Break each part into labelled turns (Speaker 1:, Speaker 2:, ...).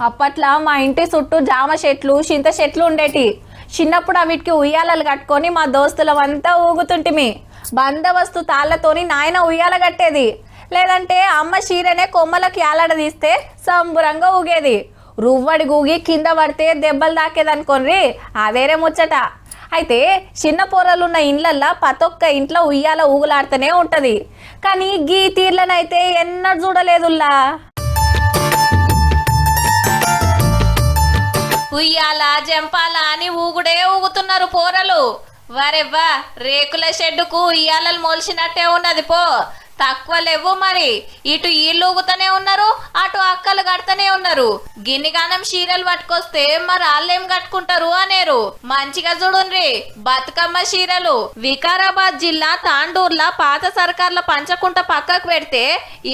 Speaker 1: అప్పట్లో మా ఇంటి చుట్టూ జామ చెట్లు చింత చెట్లు ఉండేటి. చిన్నప్పుడు అవిటికి ఉయ్యాలలు కట్టుకొని మా దోస్తులమంతా ఊగుతుంటిమి. బందోబస్తు తాళ్లతోని నాయన ఉయ్యాల కట్టేది, లేదంటే అమ్మ చీరనే కొమ్మలకి ఏలాడదీస్తే సంబురంగా ఊగేది. రువ్వడి గూగి కింద పడితే దెబ్బలు తాకేదనుకోండి, అదేరే ముచ్చట. అయితే చిన్న పొరలున్న ఇండ్లల్లో ప్రతొక్క ఇంట్లో ఉయ్యాల ఊగులాడుతూనే ఉంటది. కానీ గీ తీర్లనైతే ఎన్నడూ చూడలేదుల్లా. ఉయ్యాల జంపాల అని ఊగుడే ఊగుతున్నారు పోరలు. వరెవ్వా, రేకుల షెడ్డుకు ఉయ్యాలలు మోల్చినట్టే ఉన్నది పో. తక్కువ లేవు మరి. ఇటు ఈళ్ళు ఊగుతూనే ఉన్నారు, అటు అక్కలు కడుతూనే ఉన్నారు. గిన్నిగానం చీరలు పట్టుకొస్తే మరి వాళ్ళేం కట్టుకుంటారు అనేరు. మంచిగా చూడుండ్రి బతుకమ్మ చీరలు. వికారాబాద్ జిల్లా తాండూర్ల పాత సర్కార్ల పంచకుంట పక్కకు పెడితే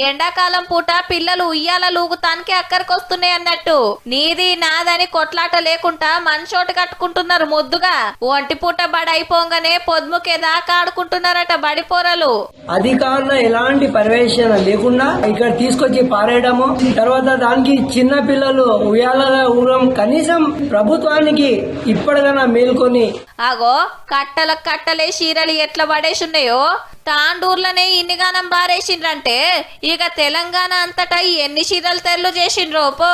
Speaker 1: ఎండాకాలం పూట పిల్లలు ఉయ్యాలలు ఊగుతానికి అక్కడికొస్తున్నాయి అన్నట్టు. నీది నాదని కొట్లాట లేకుండా మనిషోటి కట్టుకుంటున్నారు ముద్దుగా. ఒంటి పూట బడి అయిపోగానే పొద్దుముకే దాకా ఆడుకుంటున్నారట బడిపోరలు.
Speaker 2: అధికారుల ఎలాంటి పర్యవేక్షణ లేకుండా ఇక్కడ తీసుకొచ్చి పారేయడము, తర్వాత దానికి చిన్న పిల్లలు ఉయ్యాల ఊరం. కనీసం ప్రభుత్వానికి ఇప్పటికైనా మేల్కొని
Speaker 1: అగో కట్టలే చీరలు ఎట్లా పడేసున్నాయో. తాండూర్లనే ఇన్నిగానం బారేసిండ్రంటే ఇక తెలంగాణ అంతటా ఎన్ని చీరలు తెల్లు చేసిండ్రో పో.